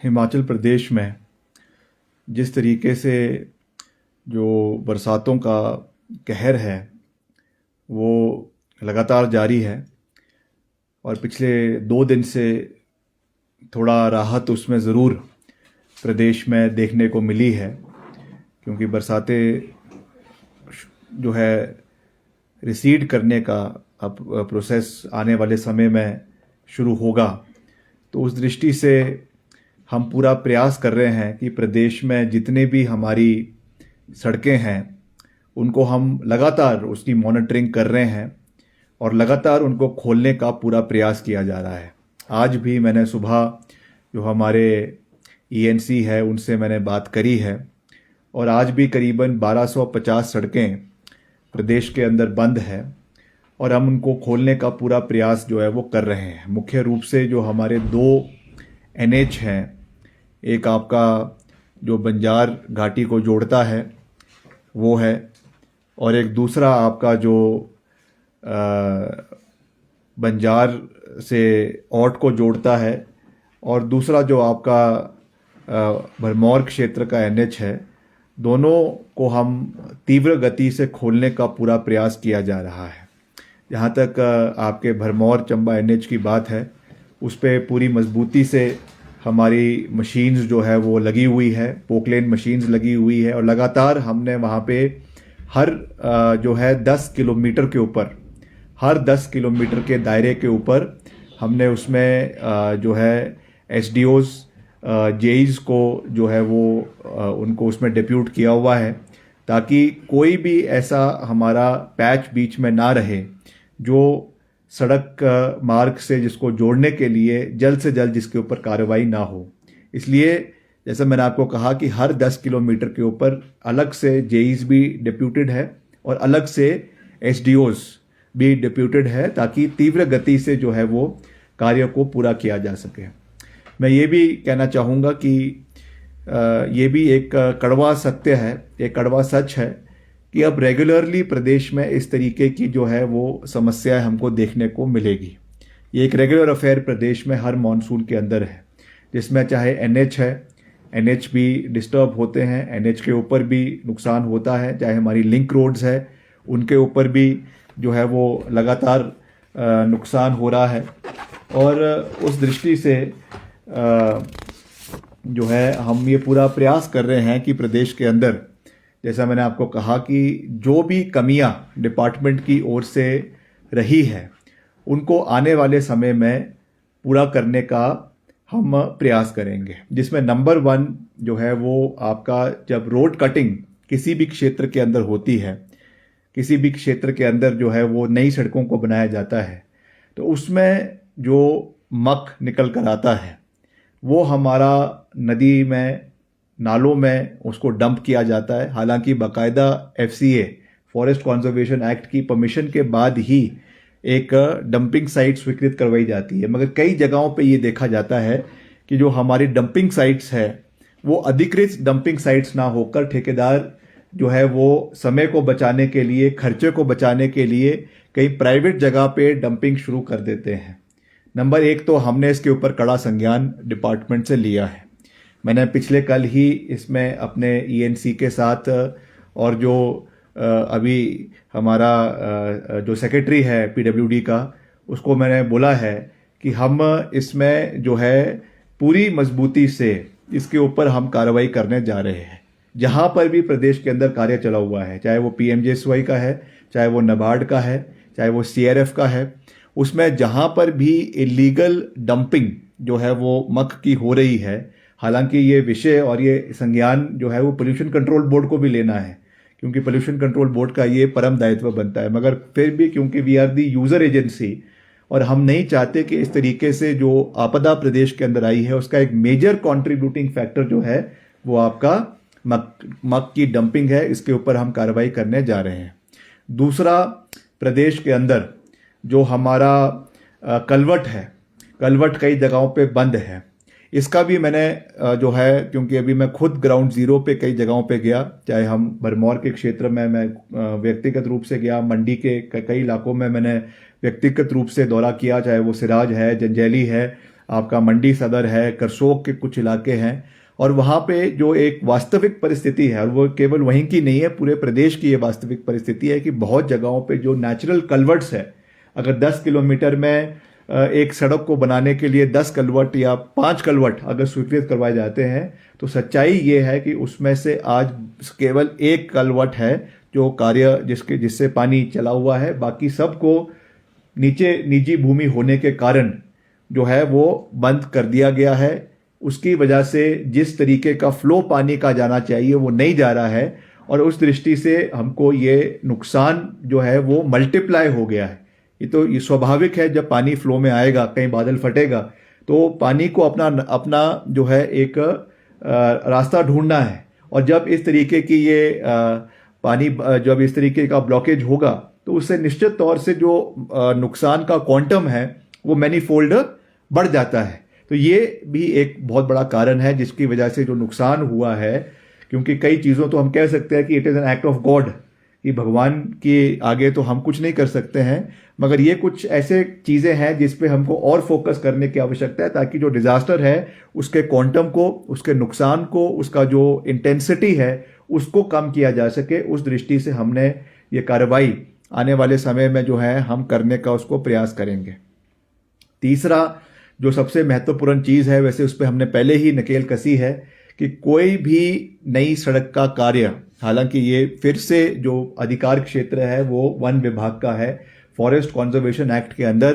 हिमाचल प्रदेश में जिस तरीके से जो बरसातों का कहर है वो लगातार जारी है और पिछले 2 दिन से थोड़ा राहत उसमें ज़रूर प्रदेश में देखने को मिली है, क्योंकि बरसातें जो है रिसीड करने का अब प्रोसेस आने वाले समय में शुरू होगा। तो उस दृष्टि से हम पूरा प्रयास कर रहे हैं कि प्रदेश में जितने भी हमारी सड़कें हैं उनको हम लगातार उसकी मॉनिटरिंग कर रहे हैं और लगातार उनको खोलने का पूरा प्रयास किया जा रहा है। आज भी मैंने सुबह जो हमारे ईएनसी है उनसे मैंने बात करी है और आज भी करीबन 1250 सड़कें प्रदेश के अंदर बंद है और हम उनको खोलने का पूरा प्रयास जो है वो कर रहे हैं। मुख्य रूप से जो हमारे 2 एनएच हैं, एक आपका जो बंजार घाटी को जोड़ता है वो है और एक दूसरा आपका जो बंजार से औट को जोड़ता है और दूसरा जो आपका भरमौर क्षेत्र का एनएच है। दोनों को हम तीव्र गति से खोलने का पूरा प्रयास किया जा रहा है। जहाँ तक आपके भरमौर चंबा एनएच की बात है, उस पर पूरी मजबूती से हमारी मशीन्स जो है वो लगी हुई है, पोकलेन मशीन्स लगी हुई है और लगातार हमने वहाँ पे हर जो है 10 किलोमीटर के ऊपर, हर 10 किलोमीटर के दायरे के ऊपर हमने उसमें जो है एसडीओज जेईज को जो है वो उनको उसमें डिप्यूट किया हुआ है, ताकि कोई भी ऐसा हमारा पैच बीच में ना रहे जो सड़क मार्ग से जिसको जोड़ने के लिए जल्द से जल्द जिसके ऊपर कार्रवाई ना हो। इसलिए जैसा मैंने आपको कहा कि हर 10 किलोमीटर के ऊपर अलग से जेईज भी डिप्यूटेड है और अलग से एसडीओज भी डिप्यूटेड है, ताकि तीव्र गति से जो है वो कार्य को पूरा किया जा सके। मैं ये भी कहना चाहूँगा कि ये भी एक कड़वा सत्य है, एक कड़वा सच है कि अब रेगुलरली प्रदेश में इस तरीके की जो है वो समस्याएं हमको देखने को मिलेगी। ये एक रेगुलर अफेयर प्रदेश में हर मॉनसून के अंदर है, जिसमें चाहे एनएच है, एनएच भी डिस्टर्ब होते हैं, एनएच के ऊपर भी नुकसान होता है, चाहे हमारी लिंक रोड्स है उनके ऊपर भी जो है वो लगातार नुकसान हो रहा है। और उस दृष्टि से जो है हम ये पूरा प्रयास कर रहे हैं कि प्रदेश के अंदर, जैसा मैंने आपको कहा कि जो भी कमियां डिपार्टमेंट की ओर से रही है उनको आने वाले समय में पूरा करने का हम प्रयास करेंगे, जिसमें नंबर 1 जो है वो आपका जब रोड कटिंग किसी भी क्षेत्र के अंदर होती है, किसी भी क्षेत्र के अंदर जो है वो नई सड़कों को बनाया जाता है, तो उसमें जो मक निकल कर आता है वो हमारा नदी में, नालों में उसको डंप किया जाता है। हालांकि बाकायदा एफसीए फॉरेस्ट कंजर्वेशन एक्ट की परमिशन के बाद ही एक डंपिंग साइट स्वीकृत करवाई जाती है, मगर कई जगहों पे ये देखा जाता है कि जो हमारी डंपिंग साइट्स है वो अधिकृत डंपिंग साइट्स ना होकर ठेकेदार जो है वो समय को बचाने के लिए, खर्चे को बचाने के लिए कई प्राइवेट जगह पे डंपिंग शुरू कर देते हैं। नंबर 1 तो हमने इसके ऊपर कड़ा संज्ञान डिपार्टमेंट से लिया है। मैंने पिछले कल ही इसमें अपने ईएनसी के साथ और जो अभी हमारा जो सेक्रेटरी है पीडब्ल्यूडी का, उसको मैंने बोला है कि हम इसमें जो है पूरी मजबूती से इसके ऊपर हम कार्रवाई करने जा रहे हैं। जहां पर भी प्रदेश के अंदर कार्य चला हुआ है, चाहे वो पीएमजेएसवाई का है, चाहे वो नाबार्ड का है, चाहे वो सीआरएफ का है, उसमें जहां पर भी इलीगल डंपिंग जो है वो मक की हो रही है, हालांकि ये विषय और ये संज्ञान जो है वो पोल्यूशन कंट्रोल बोर्ड को भी लेना है, क्योंकि पोल्यूशन कंट्रोल बोर्ड का ये परम दायित्व बनता है, मगर फिर भी क्योंकि we are the user agency और हम नहीं चाहते कि इस तरीके से जो आपदा प्रदेश के अंदर आई है उसका एक मेजर कंट्रीब्यूटिंग फैक्टर जो है वो आपका मक की डंपिंग है। इसके ऊपर हम कार्रवाई करने जा रहे हैं। दूसरा, प्रदेश के अंदर जो हमारा कलवट है, कलवट कई जगहों पे बंद है, इसका भी मैंने जो है, क्योंकि अभी मैं खुद ग्राउंड जीरो पे कई जगहों पे गया, चाहे हम भरमौर के क्षेत्र में मैं व्यक्तिगत रूप से गया, मंडी के कई इलाकों में मैंने व्यक्तिगत रूप से दौरा किया, चाहे वो सिराज है, जंजैली है, आपका मंडी सदर है, करसोग के कुछ इलाके हैं, और वहाँ पे जो एक वास्तविक परिस्थिति है, और वो केवल वहीं की नहीं है, पूरे प्रदेश की ये वास्तविक परिस्थिति है कि बहुत जगहों पे जो नेचुरल कल्वर्ट्स है, अगर 10 किलोमीटर में एक सड़क को बनाने के लिए 10 कलवट या 5 कलवट अगर स्वीकृत करवाए जाते हैं, तो सच्चाई ये है कि उसमें से आज केवल एक कलवट है जो कार्य जिससे पानी चला हुआ है। बाकी सबको नीचे निजी भूमि होने के कारण जो है वो बंद कर दिया गया है। उसकी वजह से जिस तरीके का फ्लो पानी का जाना चाहिए वो नहीं जा रहा है, और उस दृष्टि से हमको ये नुकसान जो है वो मल्टीप्लाई हो गया है। ये स्वाभाविक है, जब पानी फ्लो में आएगा, कहीं बादल फटेगा, तो पानी को अपना जो है एक रास्ता ढूंढना है, और जब इस तरीके की ये पानी जब इस तरीके का ब्लॉकेज होगा तो उससे निश्चित तौर से जो नुकसान का क्वांटम है वो मैनीफोल्ड बढ़ जाता है। तो ये भी एक बहुत बड़ा कारण है जिसकी वजह से जो नुकसान हुआ है, क्योंकि कई चीज़ों तो हम कह सकते हैं कि it is an act of God, कि भगवान के आगे तो हम कुछ नहीं कर सकते हैं, मगर ये कुछ ऐसे चीज़ें हैं जिस पे हमको और फोकस करने की आवश्यकता है, ताकि जो डिज़ास्टर है उसके क्वांटम को, उसके नुकसान को, उसका जो इंटेंसिटी है उसको कम किया जा सके। उस दृष्टि से हमने ये कार्रवाई आने वाले समय में जो है हम करने का उसको प्रयास करेंगे। तीसरा जो सबसे महत्वपूर्ण चीज़ है, वैसे उस पर हमने पहले ही नकेल कसी है, कि कोई भी नई सड़क का कार्य, हालांकि ये फिर से जो अधिकार क्षेत्र है वो वन विभाग का है, फॉरेस्ट कंजर्वेशन एक्ट के अंदर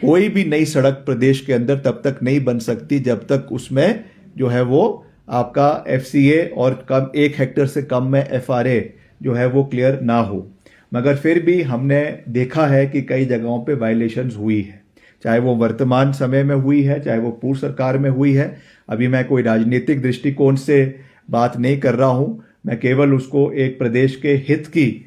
कोई भी नई सड़क प्रदेश के अंदर तब तक नहीं बन सकती जब तक उसमें जो है वो आपका FCA और कम 1 हेक्टेयर से कम में FRA जो है वो क्लियर ना हो। मगर फिर भी हमने देखा है कि कई जगहों पे वायलेशंस हुई है, चाहे वो वर्तमान समय में हुई है, चाहे वो पूर्व सरकार में हुई है। अभी मैं कोई राजनीतिक दृष्टिकोण से बात नहीं कर रहा हूं, मैं केवल उसको एक प्रदेश के हित की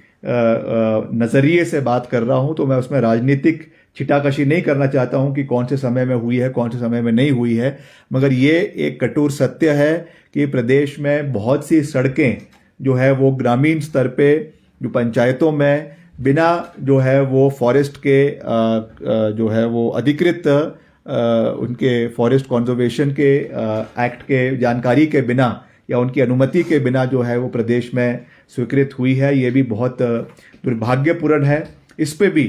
नज़रिए से बात कर रहा हूं। तो मैं उसमें राजनीतिक छिटाकशी नहीं करना चाहता हूं कि कौन से समय में हुई है, कौन से समय में नहीं हुई है, मगर ये एक कठोर सत्य है कि प्रदेश में बहुत सी सड़कें जो है वो ग्रामीण स्तर पे, जो पंचायतों में बिना जो है वो फॉरेस्ट के जो है वो अधिकृत उनके फॉरेस्ट कंजर्वेशन के एक्ट के जानकारी के बिना या उनकी अनुमति के बिना जो है वो प्रदेश में स्वीकृत हुई है। ये भी बहुत दुर्भाग्यपूर्ण है। इस पे भी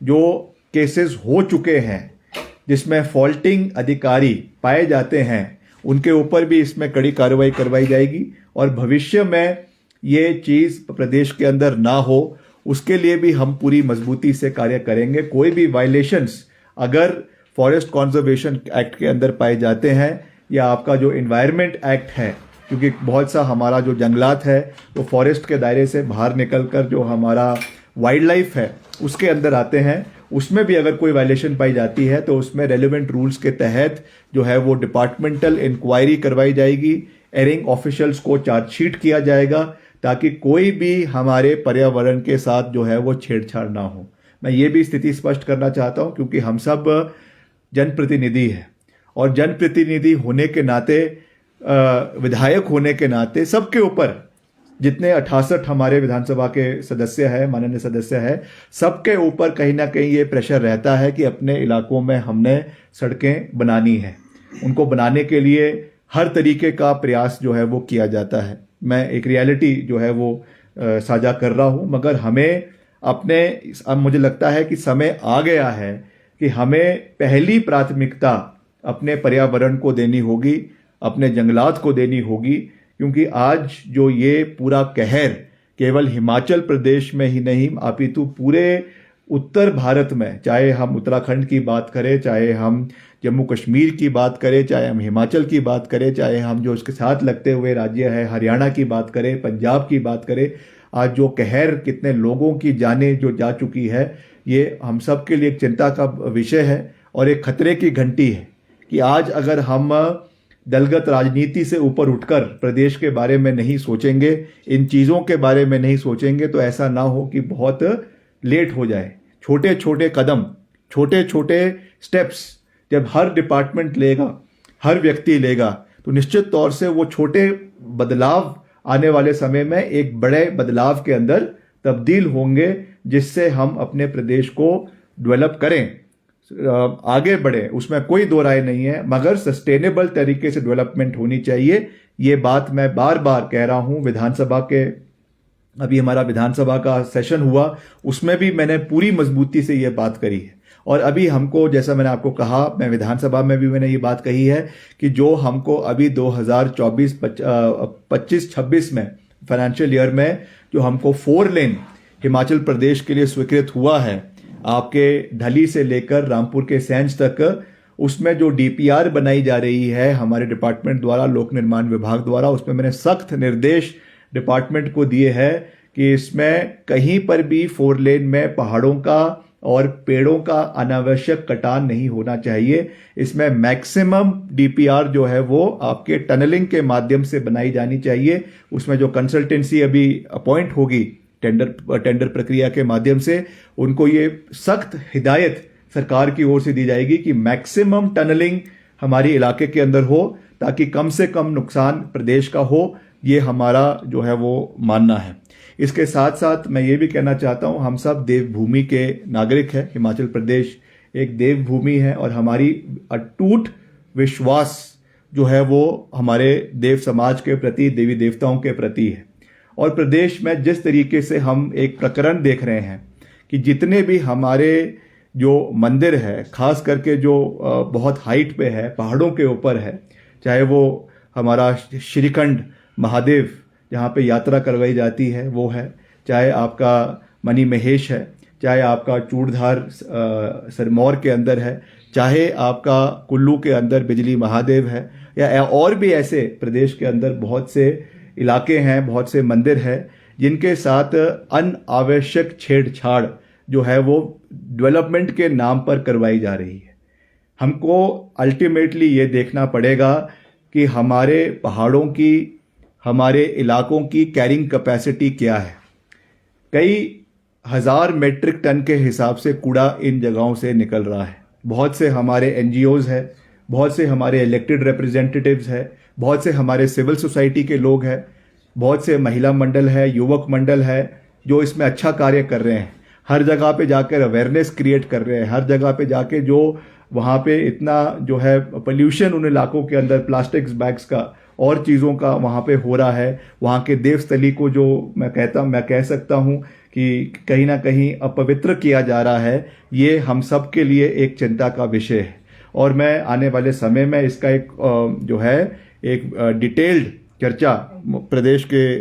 जो केसेस हो चुके हैं जिसमें फॉल्टिंग अधिकारी पाए जाते हैं, उनके ऊपर भी इसमें कड़ी कार्रवाई करवाई जाएगी, और भविष्य में ये चीज़ प्रदेश के अंदर ना हो उसके लिए भी हम पूरी मजबूती से कार्य करेंगे। कोई भी वायलेशंस अगर फॉरेस्ट कंजर्वेशन एक्ट के अंदर पाए जाते हैं या आपका जो एनवायरनमेंट एक्ट है, क्योंकि बहुत सा हमारा जो जंगलात है वो फॉरेस्ट के दायरे से बाहर निकलकर जो हमारा वाइल्ड लाइफ है उसके अंदर आते हैं, उसमें भी अगर कोई वायलेशन पाई जाती है तो उसमें रेलेवेंट रूल्स के तहत जो है वो डिपार्टमेंटल इंक्वायरी करवाई जाएगी, एरिंग ऑफिशियल्स को चार्जशीट किया जाएगा, ताकि कोई भी हमारे पर्यावरण के साथ जो है वो छेड़छाड़ ना हो। मैं ये भी स्थिति स्पष्ट करना चाहता हूँ, क्योंकि हम सब जनप्रतिनिधि हैं, और जनप्रतिनिधि होने के नाते, विधायक होने के नाते सबके ऊपर, जितने 68 हमारे विधानसभा के सदस्य हैं, माननीय सदस्य हैं, सबके ऊपर कहीं ना कहीं ये प्रेशर रहता है कि अपने इलाकों में हमने सड़कें बनानी है। उनको बनाने के लिए हर तरीके का प्रयास जो है वो किया जाता है। मैं एक रियलिटी जो है वो साझा कर रहा हूँ, मगर हमें अब मुझे लगता है कि समय आ गया है कि हमें पहली प्राथमिकता अपने पर्यावरण को देनी होगी, अपने जंगलात को देनी होगी, क्योंकि आज जो ये पूरा कहर केवल हिमाचल प्रदेश में ही नहीं अपितु पूरे उत्तर भारत में, चाहे हम उत्तराखंड की बात करें, चाहे हम जम्मू कश्मीर की बात करें, चाहे हम हिमाचल की बात करें, चाहे हम जो उसके साथ लगते हुए राज्य है हरियाणा की बात करें, पंजाब की बात करें, आज जो कहर कितने लोगों की जानें जो जा चुकी है, ये हम सब के लिए एक चिंता का विषय है और एक खतरे की घंटी है कि आज अगर हम दलगत राजनीति से ऊपर उठकर प्रदेश के बारे में नहीं सोचेंगे, इन चीज़ों के बारे में नहीं सोचेंगे, तो ऐसा ना हो कि बहुत लेट हो जाए। छोटे छोटे कदम, छोटे छोटे स्टेप्स जब हर डिपार्टमेंट लेगा, हर व्यक्ति लेगा, तो निश्चित तौर से वो छोटे बदलाव आने वाले समय में एक बड़े बदलाव के अंदर तब्दील होंगे, जिससे हम अपने प्रदेश को डेवलप करें, आगे बढ़े, उसमें कोई दो राय नहीं है, मगर सस्टेनेबल तरीके से डेवलपमेंट होनी चाहिए। ये बात मैं बार बार कह रहा हूं। विधानसभा के अभी हमारा विधानसभा का सेशन हुआ, उसमें भी मैंने पूरी मजबूती से ये बात करी है। और अभी हमको, जैसा मैंने आपको कहा, मैं विधानसभा में भी मैंने ये बात कही है कि जो हमको अभी 2024-25-26 में फाइनेंशियल ईयर में जो हमको 4 लेन हिमाचल प्रदेश के लिए स्वीकृत हुआ है, आपके ढली से लेकर रामपुर के सेंज तक, उसमें जो डीपीआर बनाई जा रही है हमारे डिपार्टमेंट द्वारा, लोक निर्माण विभाग द्वारा, उसमें मैंने सख्त निर्देश डिपार्टमेंट को दिए हैं कि इसमें कहीं पर भी 4 लेन में पहाड़ों का और पेड़ों का अनावश्यक कटान नहीं होना चाहिए। इसमें मैक्सिमम डीपीआर जो है वो आपके टनलिंग के माध्यम से बनाई जानी चाहिए। उसमें जो कंसल्टेंसी अभी अपॉइंट होगी टेंडर प्रक्रिया के माध्यम से, उनको ये सख्त हिदायत सरकार की ओर से दी जाएगी कि मैक्सिमम टनलिंग हमारी इलाके के अंदर हो, ताकि कम से कम नुकसान प्रदेश का हो। ये हमारा जो है वो मानना है। इसके साथ साथ मैं ये भी कहना चाहता हूँ, हम सब देवभूमि के नागरिक हैं। हिमाचल प्रदेश एक देवभूमि है और हमारी अटूट विश्वास जो है वो हमारे देव समाज के प्रति, देवी देवताओं के प्रति है। और प्रदेश में जिस तरीके से हम एक प्रकरण देख रहे हैं कि जितने भी हमारे जो मंदिर है, खास करके जो बहुत हाइट पे है, पहाड़ों के ऊपर है, चाहे वो हमारा श्रीखंड महादेव जहाँ पे यात्रा करवाई जाती है वो है, चाहे आपका मणि महेश है, चाहे आपका चूड़धार सिरमौर के अंदर है, चाहे आपका कुल्लू के अंदर बिजली महादेव है, या और भी ऐसे प्रदेश के अंदर बहुत से इलाके हैं, बहुत से मंदिर हैं जिनके साथ अनावश्यक छेड़छाड़ जो है वो डेवलपमेंट के नाम पर करवाई जा रही है। हमको अल्टीमेटली ये देखना पड़ेगा कि हमारे पहाड़ों की, हमारे इलाकों की कैरिंग कैपेसिटी क्या है। कई हजार मेट्रिक टन के हिसाब से कूड़ा इन जगहों से निकल रहा है। बहुत से हमारे एनजीओज है, बहुत से हमारे इलेक्टेड रिप्रेजेंटेटिव्स है, बहुत से हमारे सिविल सोसाइटी के लोग हैं, बहुत से महिला मंडल है, युवक मंडल है, जो इसमें अच्छा कार्य कर रहे हैं। हर जगह पे जाकर अवेयरनेस क्रिएट कर रहे हैं, हर जगह पे जाके जो वहाँ पे इतना जो है पोल्यूशन उन इलाकों के अंदर प्लास्टिक्स बैग्स का और चीज़ों का वहाँ पे हो रहा है, वहाँ के देवस्थली को जो मैं कह सकता हूँ कि कहीं ना कहीं अपवित्र किया जा रहा है, ये हम सब के लिए एक चिंता का विषय है। और मैं आने वाले समय में इसका एक जो है एक डिटेल्ड चर्चा प्रदेश के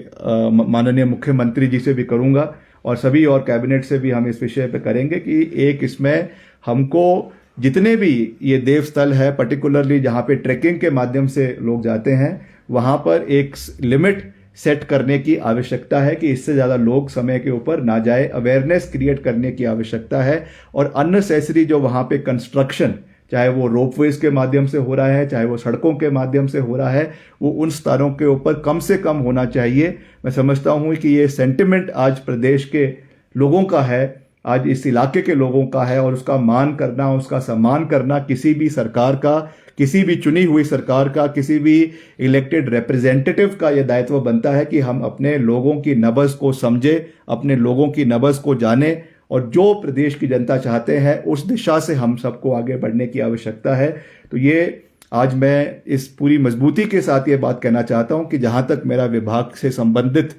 माननीय मुख्यमंत्री जी से भी करूँगा और सभी और कैबिनेट से भी हम इस विषय पे करेंगे कि एक इसमें हमको जितने भी ये देवस्थल है, पर्टिकुलरली जहाँ पे ट्रैकिंग के माध्यम से लोग जाते हैं, वहाँ पर एक लिमिट सेट करने की आवश्यकता है कि इससे ज़्यादा लोग समय के ऊपर ना जाए। अवेयरनेस क्रिएट करने की आवश्यकता है और अननेसेसरी जो वहाँ पे कंस्ट्रक्शन, चाहे वो रोपवेज के माध्यम से हो रहा है, चाहे वो सड़कों के माध्यम से हो रहा है, वो उन स्थानों के ऊपर कम से कम होना चाहिए। मैं समझता हूँ कि ये सेंटिमेंट आज प्रदेश के लोगों का है, आज इस इलाके के लोगों का है, और उसका मान करना, उसका सम्मान करना किसी भी सरकार का, किसी भी चुनी हुई सरकार का, किसी भी इलेक्टेड रिप्रेजेंटेटिव का यह दायित्व बनता है कि हम अपने लोगों की नब्ज़ को समझे, अपने लोगों की नब्ज़ को जाने, और जो प्रदेश की जनता चाहते हैं उस दिशा से हम सबको आगे बढ़ने की आवश्यकता है। तो ये आज मैं इस पूरी मजबूती के साथ ये बात कहना चाहता हूं कि जहां तक मेरा विभाग से संबंधित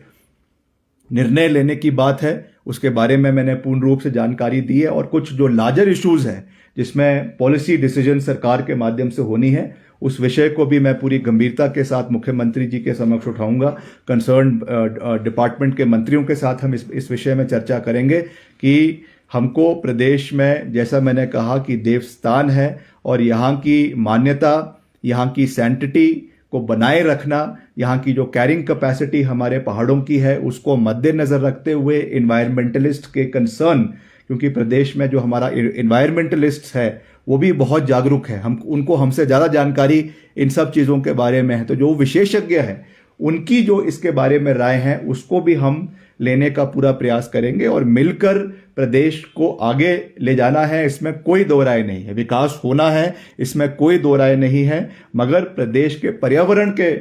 निर्णय लेने की बात है, उसके बारे में मैंने पूर्ण रूप से जानकारी दी है। और कुछ जो लार्जर इश्यूज हैं जिसमें पॉलिसी डिसीजन सरकार के माध्यम से होनी है, उस विषय को भी मैं पूरी गंभीरता के साथ मुख्यमंत्री जी के समक्ष उठाऊंगा। कंसर्न डिपार्टमेंट के मंत्रियों के साथ हम इस विषय में चर्चा करेंगे कि हमको प्रदेश में, जैसा मैंने कहा कि देवस्थान है और यहाँ की मान्यता, यहाँ की सैंक्टिटी को बनाए रखना, यहाँ की जो कैरिंग कैपेसिटी हमारे पहाड़ों की है, उसको मद्देनजर रखते हुए इन्वायरमेंटलिस्ट के कंसर्न, क्योंकि प्रदेश में जो हमारा इन्वायरमेंटलिस्ट है वो भी बहुत जागरूक है, हम उनको हमसे ज़्यादा जानकारी इन सब चीज़ों के बारे में है। तो जो विशेषज्ञ हैं उनकी जो इसके बारे में राय है उसको भी हम लेने का पूरा प्रयास करेंगे और मिलकर प्रदेश को आगे ले जाना है। इसमें कोई दो राय नहीं है, विकास होना है, इसमें कोई दो राय नहीं है, मगर प्रदेश के पर्यावरण के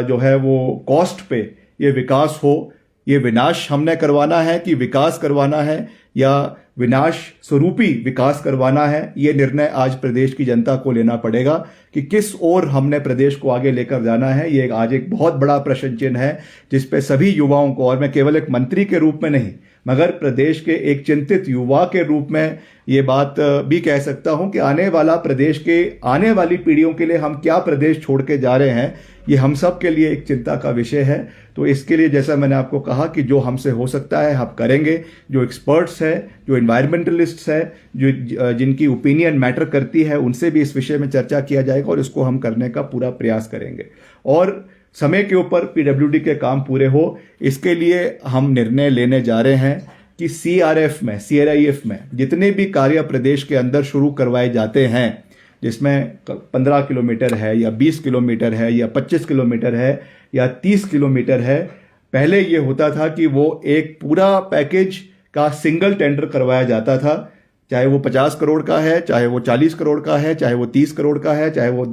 जो है वो कॉस्ट पे ये विकास हो। ये विनाश हमने करवाना है कि विकास करवाना है, या विनाश स्वरूपी विकास करवाना है, ये निर्णय आज प्रदेश की जनता को लेना पड़ेगा कि किस ओर हमने प्रदेश को आगे लेकर जाना है। ये आज एक बहुत बड़ा प्रश्न चिन्ह है जिस पे सभी युवाओं को, और मैं केवल एक मंत्री के रूप में नहीं मगर प्रदेश के एक चिंतित युवा के रूप में ये बात भी कह सकता हूं कि आने वाला प्रदेश के आने वाली पीढ़ियों के लिए हम क्या प्रदेश छोड़ के जा रहे हैं, ये हम सब के लिए एक चिंता का विषय है। तो इसके लिए जैसा मैंने आपको कहा कि जो हमसे हो सकता है हम करेंगे। जो एक्सपर्ट्स हैं, जो एनवायरमेंटलिस्ट्स हैं, जो जिनकी ओपिनियन मैटर करती है, उनसे भी इस विषय में चर्चा किया जाएगा और इसको हम करने का पूरा प्रयास करेंगे। और समय के ऊपर पीडब्ल्यूडी के काम पूरे हो, इसके लिए हम निर्णय लेने जा रहे हैं कि सीआरएफ में, सीआरआईएफ में जितने भी कार्य प्रदेश के अंदर शुरू करवाए जाते हैं, जिसमें 15 किलोमीटर है या 20 किलोमीटर है या 25 किलोमीटर है या 30 किलोमीटर है, पहले ये होता था कि वो एक पूरा पैकेज का सिंगल टेंडर करवाया जाता था, चाहे वो 50 करोड़ का है, चाहे वो 40 करोड़ का है, चाहे वो 30 करोड़ का है, चाहे वो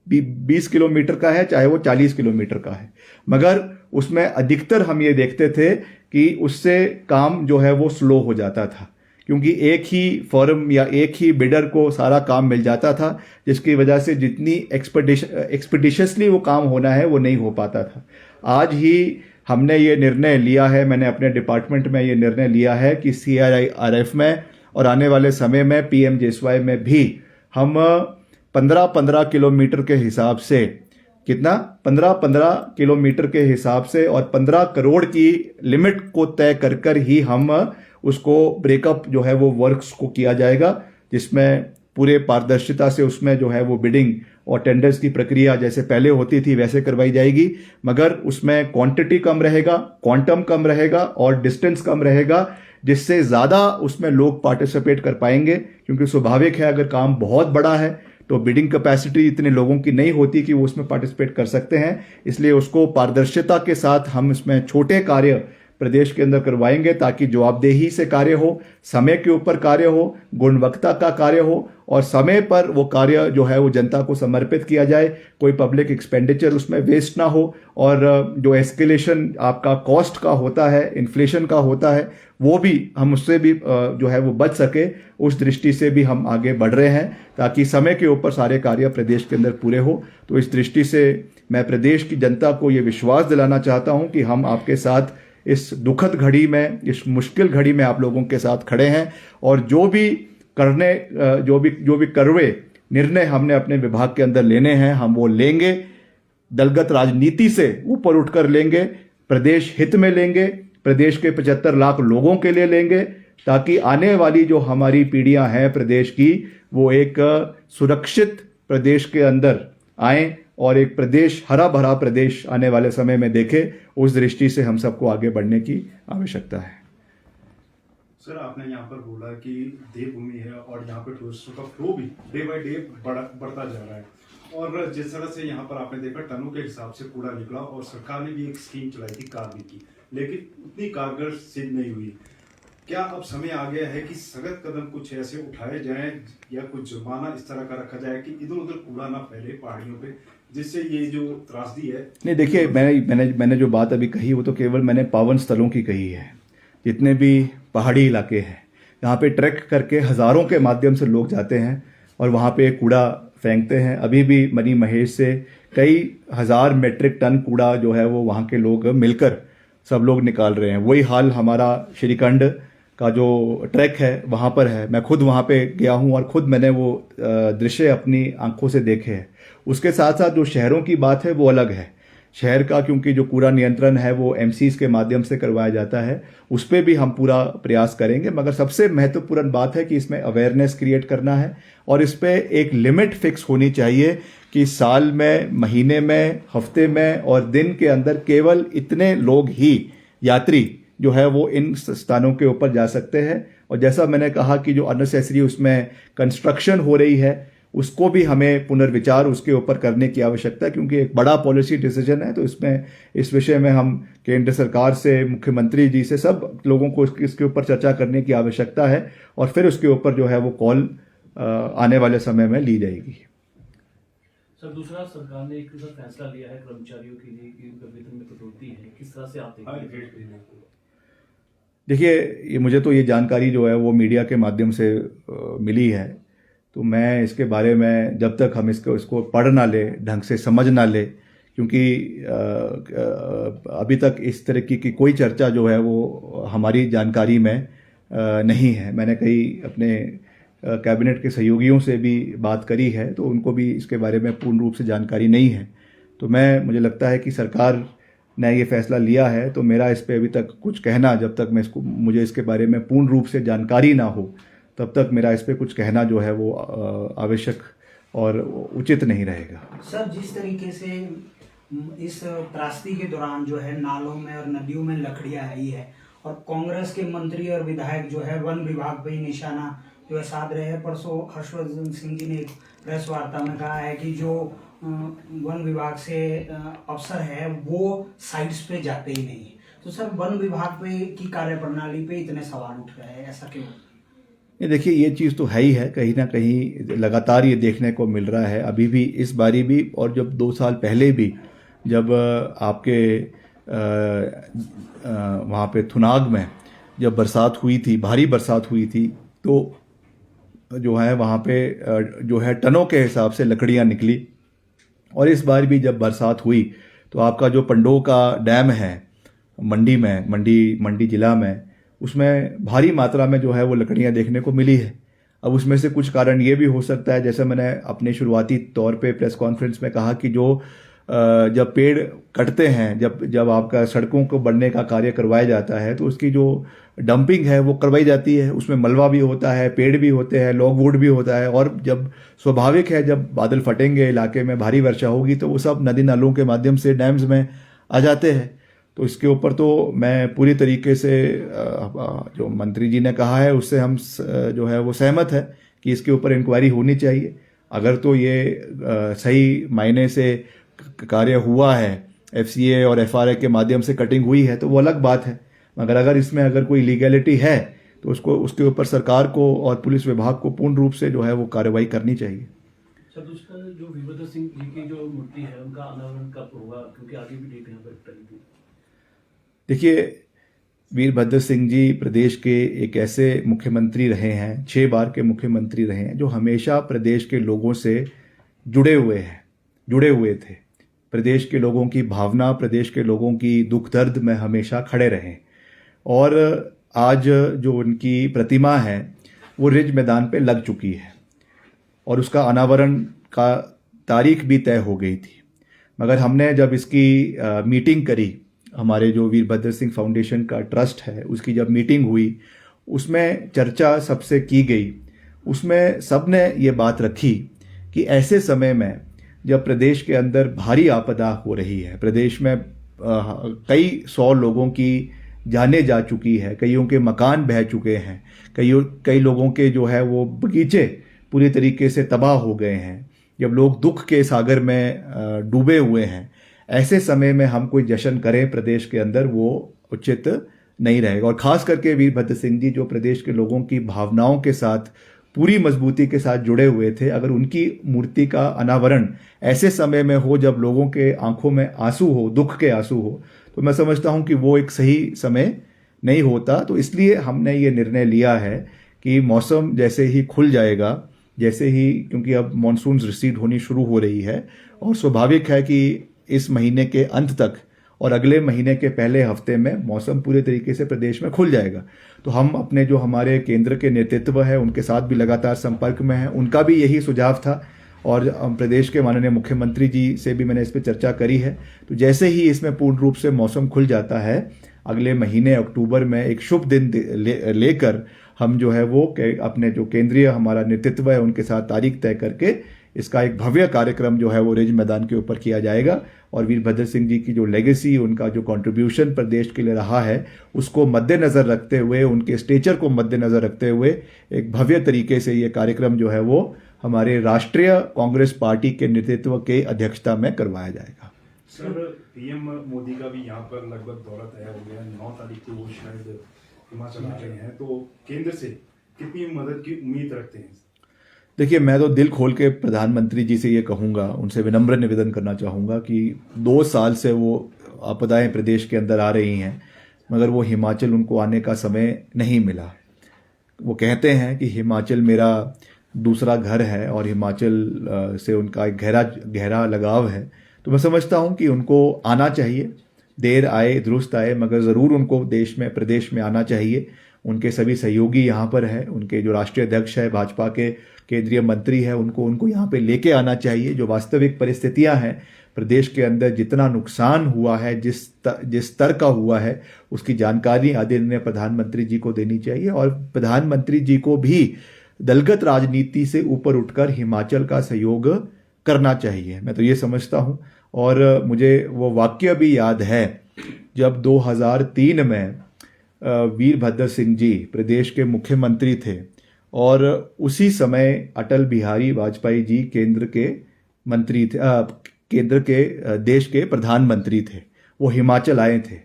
20 किलोमीटर का है, चाहे वो 40 किलोमीटर का है। मगर उसमें अधिकतर हम ये देखते थे कि उससे काम जो है वो स्लो हो जाता था, क्योंकि एक ही फर्म या एक ही बिडर को सारा काम मिल जाता था, जिसकी वजह से जितनी एक्सपेडिशियसली वो काम होना है वो नहीं हो पाता था। आज ही हमने ये निर्णय लिया है, मैंने अपने डिपार्टमेंट में ये निर्णय लिया है कि सीआरआईएफ में और आने वाले समय में पीएमजेएसवाई में भी हम 15-15 किलोमीटर के हिसाब से, कितना 15-15 किलोमीटर के हिसाब से और 15 करोड़ की लिमिट को तय कर कर ही हम उसको ब्रेकअप जो है वो वर्क्स को किया जाएगा, जिसमें पूरे पारदर्शिता से उसमें जो है वो बिडिंग और टेंडर्स की प्रक्रिया जैसे पहले होती थी वैसे करवाई जाएगी। मगर उसमें क्वांटिटी कम रहेगा, क्वांटम कम रहेगा और डिस्टेंस कम रहेगा, जिससे ज़्यादा उसमें लोग पार्टिसिपेट कर पाएंगे। क्योंकि स्वाभाविक है, अगर काम बहुत बड़ा है तो बिडिंग कैपेसिटी इतने लोगों की नहीं होती कि वो उसमें पार्टिसिपेट कर सकते हैं। इसलिए उसको पारदर्शिता के साथ हम इसमें छोटे कार्य प्रदेश के अंदर करवाएंगे, ताकि जवाबदेही से कार्य हो, समय के ऊपर कार्य हो, गुणवत्ता का कार्य हो और समय पर वो कार्य जो है वो जनता को समर्पित किया जाए। कोई पब्लिक एक्सपेंडिचर उसमें वेस्ट ना हो और जो एस्केलेशन आपका कॉस्ट का होता है, इन्फ्लेशन का होता है, वो भी हम उससे भी जो है वो बच सके। उस दृष्टि से भी हम आगे बढ़ रहे हैं ताकि समय के ऊपर सारे कार्य प्रदेश के अंदर पूरे हो। तो इस दृष्टि से मैं प्रदेश की जनता को ये विश्वास दिलाना चाहता हूं कि हम आपके साथ इस दुखद घड़ी में, इस मुश्किल घड़ी में आप लोगों के साथ खड़े हैं और जो भी कड़वे निर्णय हमने अपने विभाग के अंदर लेने हैं हम वो लेंगे, दलगत राजनीति से ऊपर उठकर लेंगे, प्रदेश हित में लेंगे, प्रदेश के 75 लाख लोगों के लिए लेंगे, ताकि आने वाली जो हमारी पीढ़ियां हैं प्रदेश की, वो एक सुरक्षित प्रदेश के अंदर आए और एक प्रदेश, हरा भरा प्रदेश आने वाले समय में देखे। उस दृष्टि से हम सबको आगे बढ़ने की आवश्यकता है। सर, आपने यहाँ पर बोला कि देवभूमि है और यहाँ पर टूरिस्टों का फ्लो भी डे बाय डे बढ़ता जा रहा है, और जिस तरह से यहाँ पर आपने देखा टनों के हिसाब से कूड़ा निकला और सरकार ने भी एक स्कीम चलाई थी कार्बी की, लेकिन उतनी कारगर सिद्ध नहीं हुई। क्या अब समय आ गया है कि सख्त कदम कुछ ऐसे उठाए जाएं या कुछ जुर्माना इस तरह का रखा जाए कि इधर उधर कूड़ा ना फैले पहाड़ियों पे, जिससे ये जो त्रासदी है। नहीं, देखिए, मैंने जो बात अभी कही वो तो केवल मैंने पावन स्थलों की कही है। जितने भी पहाड़ी इलाके हैं यहाँ पे ट्रैक करके हज़ारों के माध्यम से लोग जाते हैं और वहाँ पे कूड़ा फेंकते हैं। अभी भी मनी महेश से कई हज़ार मेट्रिक टन कूड़ा जो है वो वहाँ के लोग मिलकर सब लोग निकाल रहे हैं। वही हाल हमारा श्रीखंड का जो ट्रैक है वहाँ पर है। मैं खुद वहाँ पे गया हूँ और खुद मैंने वो दृश्य अपनी आंखों से देखे हैं। उसके साथ साथ जो शहरों की बात है वो अलग है। शहर का क्योंकि जो कूड़ा नियंत्रण है वो एमसीज के माध्यम से करवाया जाता है, उस पर भी हम पूरा प्रयास करेंगे। मगर सबसे महत्वपूर्ण बात है कि इसमें अवेयरनेस क्रिएट करना है और इस पर एक लिमिट फिक्स होनी चाहिए कि साल में, महीने में, हफ्ते में और दिन के अंदर केवल इतने लोग ही, यात्री जो है वो इन स्थानों के ऊपर जा सकते हैं। और जैसा मैंने कहा कि जो अननेसेसरी उसमें कंस्ट्रक्शन हो रही है उसको भी हमें पुनर्विचार उसके ऊपर करने की आवश्यकता है, क्योंकि एक बड़ा पॉलिसी डिसीजन है। तो इसमें इस विषय में हम केंद्र सरकार से, मुख्यमंत्री जी से, सब लोगों को इसके ऊपर चर्चा करने की आवश्यकता है और फिर उसके ऊपर जो है वो कॉल आने वाले समय में ली जाएगी। सर, दूसरा, सरकार ने एक फैसला लिया है कर्मचारियों के लिए कि उनके वेतन में कटौती है, किस तरह से आप देखते हैं? देखिए, ये मुझे तो ये जानकारी जो है वो मीडिया के माध्यम से मिली है। तो मैं इसके बारे में जब तक हम इसको पढ़ ना ले, ढंग से समझ ना ले, क्योंकि अभी तक इस तरह की कोई चर्चा जो है वो हमारी जानकारी में नहीं है। मैंने कई अपने कैबिनेट के सहयोगियों से भी बात करी है, तो उनको भी इसके बारे में पूर्ण रूप से जानकारी नहीं है। तो मुझे लगता है कि सरकार ने ये फैसला लिया है, तो मेरा इस पे अभी तक कुछ कहना, जब तक मुझे इसके बारे में पूर्ण रूप से जानकारी ना हो, तब तक मेरा इस पे कुछ कहना जो है वो आवश्यक और उचित नहीं रहेगा। सर, जिस तरीके से इस त्रासदी के दौरान जो है नालों में और नदियों में लकड़ियां आई है, और कांग्रेस के मंत्री और विधायक जो है वन विभाग पे ही निशाना जो है साध रहे हैं। परसों हर्षवर्धन सिंह जी ने एक प्रेस वार्ता में कहा है कि जो वन विभाग से अफसर है वो साइट्स पे जाते ही नहीं। तो सर, वन विभाग पे की कार्यप्रणाली पे इतने सवाल उठ रहे हैं, ऐसा क्यों? ये देखिए, ये चीज़ तो है ही है, कहीं ना कहीं लगातार ये देखने को मिल रहा है। अभी भी, इस बारी भी, और जब 2 साल पहले भी जब आपके वहाँ पे थुनाग में जब बरसात हुई थी, भारी बरसात हुई थी, तो जो है वहाँ पे जो है टनों के हिसाब से लकड़ियाँ निकली। और इस बार भी जब बरसात हुई तो आपका जो पंडोह का डैम है मंडी जिला में, उसमें भारी मात्रा में जो है वो लकड़ियाँ देखने को मिली है। अब उसमें से कुछ कारण ये भी हो सकता है, जैसे मैंने अपने शुरुआती तौर पे प्रेस कॉन्फ्रेंस में कहा कि जो जब पेड़ कटते हैं, जब आपका सड़कों को बनने का कार्य करवाया जाता है, तो उसकी जो डंपिंग है वो करवाई जाती है। उसमें मलबा भी होता है, पेड़ भी होते हैं, लॉगवुड भी होता है, और जब स्वाभाविक है जब बादल फटेंगे, इलाके में भारी वर्षा होगी, तो वो सब नदी नालों के माध्यम से डैम्स में आ जाते हैं। तो इसके ऊपर तो मैं पूरी तरीके से जो मंत्री जी ने कहा है उससे हम जो है वो सहमत है कि इसके ऊपर इंक्वायरी होनी चाहिए। अगर तो ये सही मायने से कार्य हुआ है, एफसीए और एफआरए के माध्यम से कटिंग हुई है, तो वो अलग बात है। मगर अगर इसमें कोई लीगैलिटी है तो उसके ऊपर सरकार को और पुलिस विभाग को पूर्ण रूप से जो है वो कार्रवाई करनी चाहिए। सर, दूसरा जो वीरभद्र सिंह जी की जो मूर्ति है उनका अनावरण कब होगा, क्योंकि आगे भी डेट यहाँ पर टली थी? देखिए, वीरभद्र सिंह जी प्रदेश के एक ऐसे मुख्यमंत्री रहे हैं, 6 बार के मुख्यमंत्री रहे हैं, जो हमेशा प्रदेश के लोगों से जुड़े हुए थे। प्रदेश के लोगों की भावना, प्रदेश के लोगों की दुख दर्द में हमेशा खड़े रहे। और आज जो उनकी प्रतिमा है वो रिज मैदान पे लग चुकी है, और उसका अनावरण का तारीख भी तय हो गई थी। मगर हमने जब इसकी मीटिंग करी, हमारे जो वीरभद्र सिंह फाउंडेशन का ट्रस्ट है उसकी जब मीटिंग हुई, उसमें चर्चा सबसे की गई। उसमें सब ने ये बात रखी कि ऐसे समय में जब प्रदेश के अंदर भारी आपदा हो रही है, प्रदेश में कई 100 लोगों की जानें जा चुकी है, कईयों के मकान बह चुके हैं, कई लोगों के जो है वो बगीचे पूरी तरीके से तबाह हो गए हैं, जब लोग दुख के सागर में डूबे हुए हैं, ऐसे समय में हम कोई जश्न करें प्रदेश के अंदर, वो उचित नहीं रहेगा। और खास करके वीरभद्र सिंह जी जो प्रदेश के लोगों की भावनाओं के साथ पूरी मजबूती के साथ जुड़े हुए थे, अगर उनकी मूर्ति का अनावरण ऐसे समय में हो जब लोगों के आंखों में आंसू हो, दुख के आंसू हो, तो मैं समझता हूं कि वो एक सही समय नहीं होता। तो इसलिए हमने ये निर्णय लिया है कि मौसम जैसे ही खुल जाएगा, क्योंकि अब मॉनसून रिसीड होनी शुरू हो रही है, और स्वाभाविक है कि इस महीने के अंत तक और अगले महीने के पहले हफ्ते में मौसम पूरे तरीके से प्रदेश में खुल जाएगा। तो हम अपने जो हमारे केंद्र के नेतृत्व है उनके साथ भी लगातार संपर्क में हैं, उनका भी यही सुझाव था, और प्रदेश के माननीय मुख्यमंत्री जी से भी मैंने इस पर चर्चा करी है। तो जैसे ही इसमें पूर्ण रूप से मौसम खुल जाता है, अगले महीने अक्टूबर में एक शुभ दिन लेकर हम जो है वो अपने जो केंद्रीय हमारा नेतृत्व है उनके साथ तारीख तय करके इसका एक भव्य कार्यक्रम जो है वो रिज मैदान के ऊपर किया जाएगा। और वीरभद्र सिंह जी की जो लेगेसी, उनका जो कंट्रीब्यूशन प्रदेश के लिए रहा है, उसको मद्देनजर रखते हुए, उनके स्टेचर को मद्देनजर रखते हुए एक भव्य तरीके से ये कार्यक्रम जो है वो हमारे राष्ट्रीय कांग्रेस पार्टी के नेतृत्व के अध्यक्षता में करवाया जाएगा। सर, पीएम मोदी का भी यहाँ पर लगभग दौरा तय हो गया, 9 तारीख को वो शायद हिमाचल आ रहे हैं, तो केंद्र से कितनी मदद की उम्मीद रखते हैं? देखिए, मैं तो दिल खोल के प्रधानमंत्री जी से ये कहूँगा, उनसे विनम्र निवेदन करना चाहूँगा कि 2 साल से वो आपदाएं प्रदेश के अंदर आ रही हैं, मगर वो हिमाचल उनको आने का समय नहीं मिला। वो कहते हैं कि हिमाचल मेरा दूसरा घर है और हिमाचल से उनका एक गहरा लगाव है। तो मैं समझता हूँ कि उनको आना चाहिए, देर आए दुरुस्त आए, मगर ज़रूर उनको प्रदेश में आना चाहिए। उनके सभी सहयोगी यहाँ पर है, उनके जो राष्ट्रीय अध्यक्ष है, भाजपा के केंद्रीय मंत्री है, उनको यहाँ पे लेके आना चाहिए। जो वास्तविक परिस्थितियाँ हैं प्रदेश के अंदर, जितना नुकसान हुआ है, जिस स्तर का हुआ है, उसकी जानकारी आदरणीय प्रधानमंत्री जी को देनी चाहिए और प्रधानमंत्री जी को भी दलगत राजनीति से ऊपर उठकर हिमाचल का सहयोग करना चाहिए। मैं तो ये समझता हूँ। और मुझे वो वाक्य भी याद है जब 2003 में वीरभद्र सिंह जी प्रदेश के मुख्यमंत्री थे और उसी समय अटल बिहारी वाजपेयी जी केंद्र के मंत्री थे, केंद्र के देश के प्रधानमंत्री थे। वो हिमाचल आए थे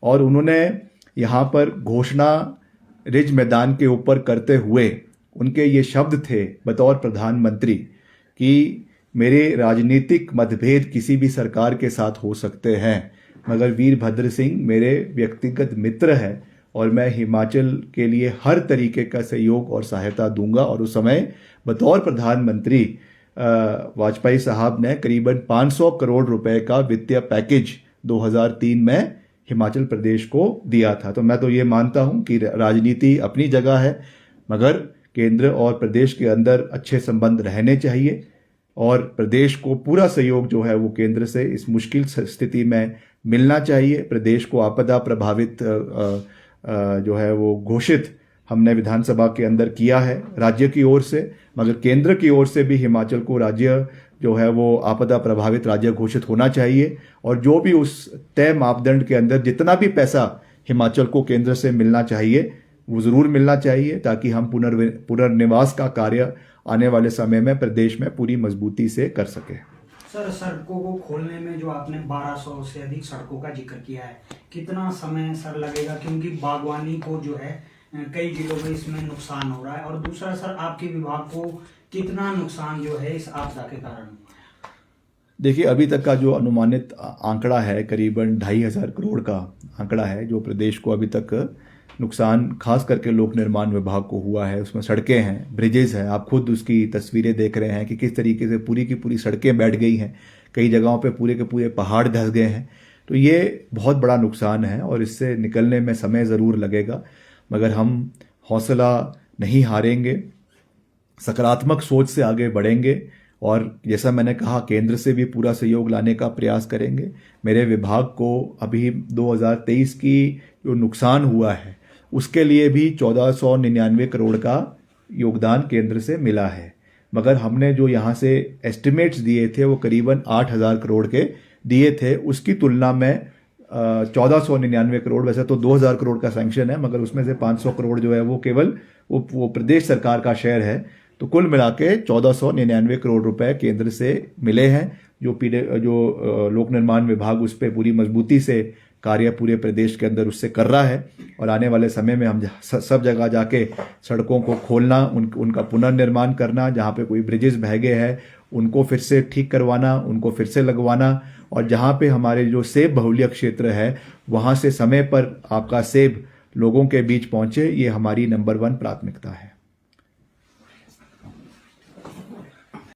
और उन्होंने यहाँ पर घोषणा रिज मैदान के ऊपर करते हुए उनके ये शब्द थे बतौर प्रधानमंत्री कि मेरे राजनीतिक मतभेद किसी भी सरकार के साथ हो सकते हैं, मगर वीरभद्र सिंह मेरे व्यक्तिगत मित्र हैं और मैं हिमाचल के लिए हर तरीके का सहयोग और सहायता दूंगा। और उस समय बतौर प्रधानमंत्री वाजपेयी साहब ने करीबन 500 करोड़ रुपए का वित्तीय पैकेज 2003 में हिमाचल प्रदेश को दिया था। तो मैं तो ये मानता हूँ कि राजनीति अपनी जगह है, मगर केंद्र और प्रदेश के अंदर अच्छे संबंध रहने चाहिए और प्रदेश को पूरा सहयोग जो है वो केंद्र से इस मुश्किल स्थिति में मिलना चाहिए। प्रदेश को आपदा प्रभावित जो है वो घोषित हमने विधानसभा के अंदर किया है राज्य की ओर से, मगर केंद्र की ओर से भी हिमाचल को राज्य जो है वो आपदा प्रभावित राज्य घोषित होना चाहिए। और जो भी उस तय मापदंड के अंदर जितना भी पैसा हिमाचल को केंद्र से मिलना चाहिए वो ज़रूर मिलना चाहिए, ताकि हम पुनर्निवास का कार्य आने वाले समय में प्रदेश में पूरी मजबूती से कर सके। सर, सड़कों को खोलने में जो आपने 1200 से अधिक सड़कों का जिक्र किया है, कितना समय सर लगेगा? क्योंकि बागवानी को जो है कई जिलों में इसमें नुकसान हो रहा है। और दूसरा सर, आपके विभाग को कितना नुकसान जो है इस आपदा के कारण? देखिए, अभी तक का जो अनुमानित आंकड़ा है करीबन 2,500 करोड़ का आंकड़ा है जो प्रदेश को अभी तक नुकसान खास करके लोक निर्माण विभाग को हुआ है। उसमें सड़कें हैं, ब्रिजेस हैं, आप खुद उसकी तस्वीरें देख रहे हैं कि किस तरीके से पूरी की पूरी सड़कें बैठ गई हैं, कई जगहों पे पूरे के पूरे पहाड़ धंस गए हैं। तो ये बहुत बड़ा नुकसान है और इससे निकलने में समय ज़रूर लगेगा, मगर हम हौसला नहीं हारेंगे, सकारात्मक सोच से आगे बढ़ेंगे और जैसा मैंने कहा केंद्र से भी पूरा सहयोग लाने का प्रयास करेंगे। मेरे विभाग को अभी 2023 की जो नुकसान हुआ है उसके लिए भी 1499 करोड़ का योगदान केंद्र से मिला है, मगर हमने जो यहाँ से एस्टिमेट्स दिए थे वो करीबन 8,000 करोड़ के दिए थे। उसकी तुलना में 1499 करोड़, वैसे तो 2,000 करोड़ का सैंक्शन है, मगर उसमें से 500 करोड़ जो है वो केवल वो प्रदेश सरकार का शेयर है। तो कुल मिला के 1499 करोड़ रुपए केंद्र से मिले हैं, जो लोक निर्माण विभाग उस पर पूरी मजबूती से कार्य पूरे प्रदेश के अंदर उससे कर रहा है। और आने वाले समय में हम सब जगह जाके सड़कों को खोलना, उनका पुनर्निर्माण करना, जहाँ पे कोई ब्रिजेस बह गए हैं उनको फिर से ठीक करवाना, उनको फिर से लगवाना, और जहाँ पे हमारे जो सेब बहुल्य क्षेत्र है वहाँ से समय पर आपका सेब लोगों के बीच पहुँचे, ये हमारी नंबर 1 प्राथमिकता है।